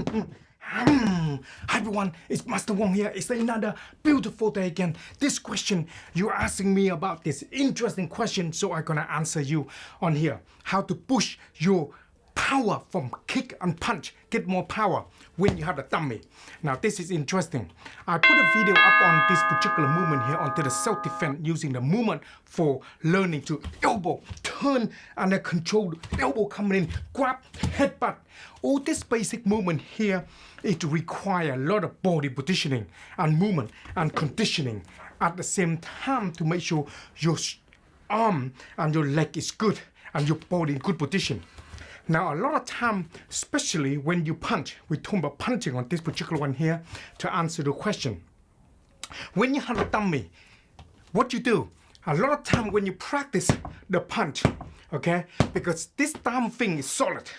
Hi everyone, it's Master Wong here. It's another beautiful day again. This question, you're asking me about this interesting question, so I'm gonna answer you on here. How to push your power from kick and punch, get more power when you have a tummy. Now this is interesting. I put a video up on this particular movement here onto the self-defense using the movement for learning to elbow, turn and then control the elbow coming in, grab, headbutt. All this basic movement here, it requires a lot of body positioning and movement and conditioning at the same time to make sure your arm and your leg is good and your body in good position. Now, a lot of time, especially when you punch, we talk about punching on this particular one here to answer the question. When you have a tummy, what you do? A lot of time when you practice the punch, okay, because this damn thing is solid,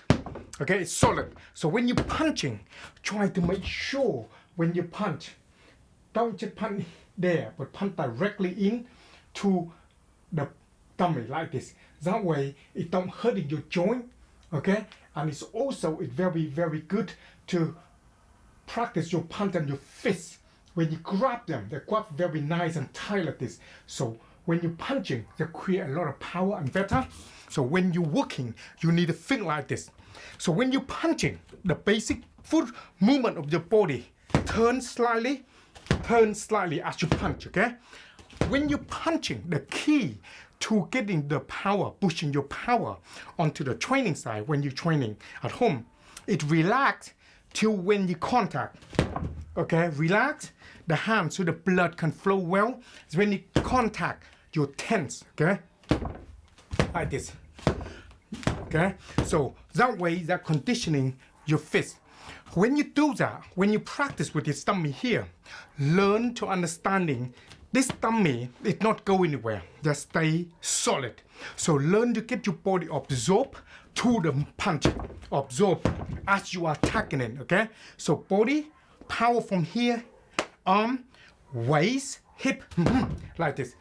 okay, it's solid. So when you're punching, try to make sure when you punch, don't just punch there, but punch directly in to the tummy like this. That way, it don't hurt your joint. Okay, and it's very, very good to practice your punch and your fist. When you grab them, they grab very nice and tight like this. So when you're punching, they create a lot of power and better. So when you're working, you need to think like this. So when you're punching, the basic foot movement of your body, turn slightly as you punch, okay? When you're punching, the key to getting the power, pushing your power onto the training side when you're training at home, it relax till when you contact. Okay, relax the hand so the blood can flow well. It's when you contact, you're tense, okay? Like this. Okay, so that way that conditioning your fist. When you do that, when you practice with this tummy here, learn to understanding this tummy is not go anywhere, just stay solid. So learn to get your body absorbed to the punch, absorb as you are attacking it, okay? So body, power from here, arm, waist, hip, like this,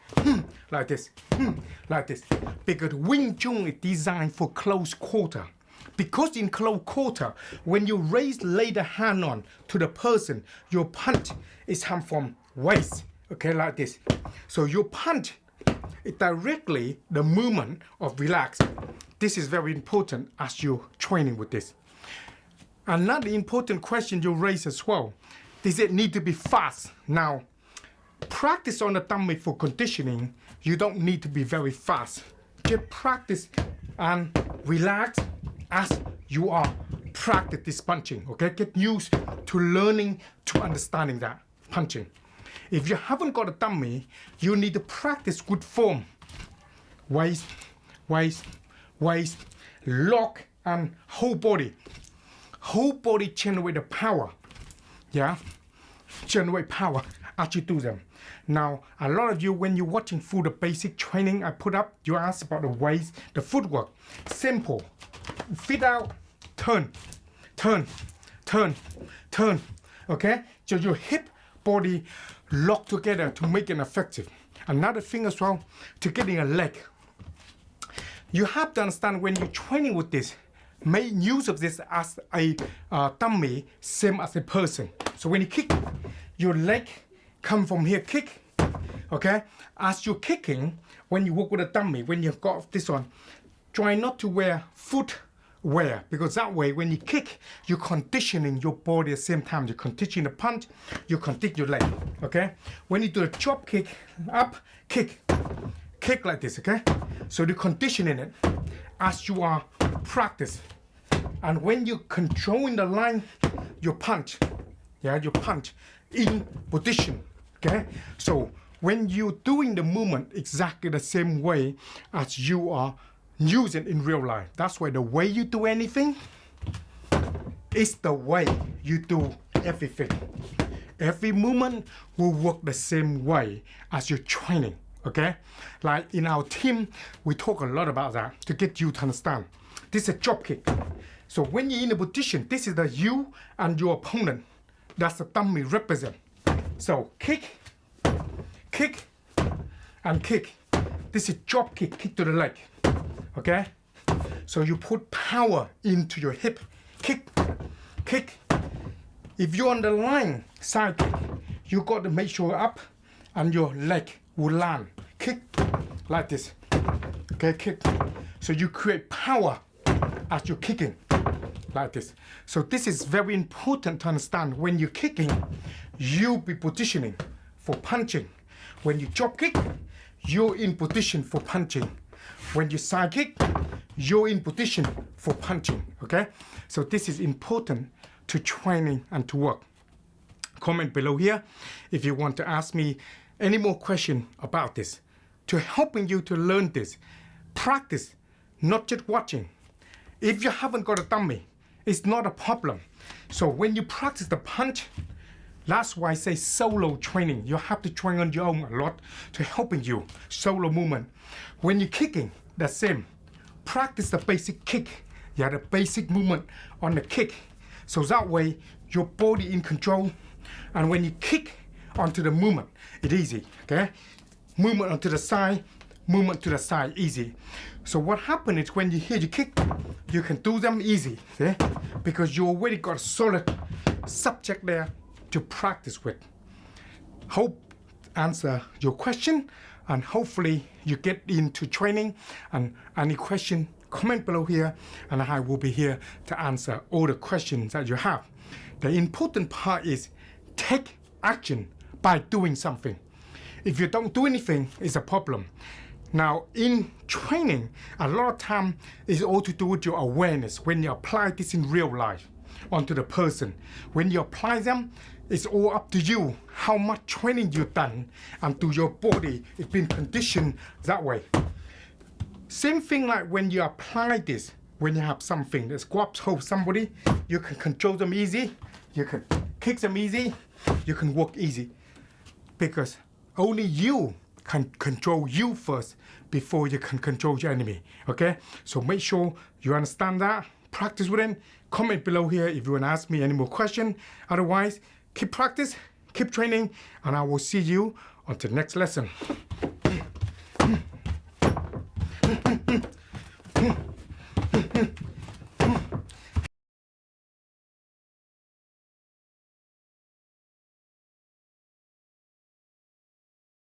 like this, like this. Because Wing Chun is designed for close quarter. Because in close quarter, when you lay the hand on to the person, your punch is come from waist. Okay, like this. So your punch is directly the movement of relax. This is very important as you're training with this. Another important question you raise as well, does it need to be fast? Now, practice on the tummy for conditioning, you don't need to be very fast. Just practice and relax as you are practice this punching, okay? Get used to learning to understanding that punching. If you haven't got a tummy, you need to practice good form. Waist, waist, waist, lock and whole body. Whole body generate the power. Yeah? Generate power as you do them. Now, a lot of you, when you're watching through the basic training I put up, you ask about the waist, the footwork. Simple. Feet out, turn, turn, turn, turn. Okay? So your hip, body lock together to make it effective. Another thing as well, to getting a leg. You have to understand when you're training with this, make use of this as a tummy, same as a person. So when you kick, your leg come from here, kick. Okay? As you're kicking, when you work with a tummy, when you got this on, try not to wear footwear, because that way when you kick, you're conditioning your body at the same time. You're conditioning the punch, you condition your leg, okay? When you do a chop kick, up, kick like this, okay? So you're conditioning it as you are practice. And when you're controlling the line, your punch, yeah, your punch in position, okay? So when you're doing the movement exactly the same way as you are using in real life. That's why the way you do anything is the way you do everything. Every movement will work the same way as your training, okay? Like in our team, we talk a lot about that to get you to understand. This is a drop kick. So when you're in a position, this is the you and your opponent. That's the tummy represent. So kick, kick, and kick. This is drop kick, kick to the leg. Okay? So you put power into your hip. Kick, kick, if you're on the line side kick, you got to make sure up and your leg will land. Kick like this. Okay, kick. So you create power as you're kicking like this. So this is very important to understand. When you're kicking, you'll be positioning for punching. When you drop kick, you're in position for punching. When you side kick, you're in position for punching. Okay? So this is important to training and to work. Comment below here if you want to ask me any more question about this. To helping you to learn this, practice, not just watching. If you haven't got a dummy, it's not a problem. So when you practice the punch, that's why I say solo training. You have to train on your own a lot to helping you. Solo movement. When you're kicking, the same. Practice the basic kick. Yeah, the basic movement on the kick. So that way, your body in control. And when you kick onto the movement, it's easy, okay? Movement onto the side, movement to the side, easy. So what happens is when you hear you kick, you can do them easy, see? Because you already got a solid subject there to practice with. Hope answer your question, and hopefully you get into training. And any question, comment below here, and I will be here to answer all the questions that you have. The important part is take action by doing something. If you don't do anything, it's a problem. Now, in training, a lot of time is all to do with your awareness when you apply this in real life onto the person. When you apply them, it's all up to you how much training you've done and to your body. It's been conditioned that way. Same thing like when you apply this, when you have something that grabs hold somebody, you can control them easy, you can kick them easy, you can walk easy. Because only you can control you first before you can control your enemy. Okay? So make sure you understand that. Practice with it. Comment below here if you want to ask me any more questions. Otherwise, keep practice, keep training, and I will see you on the next lesson.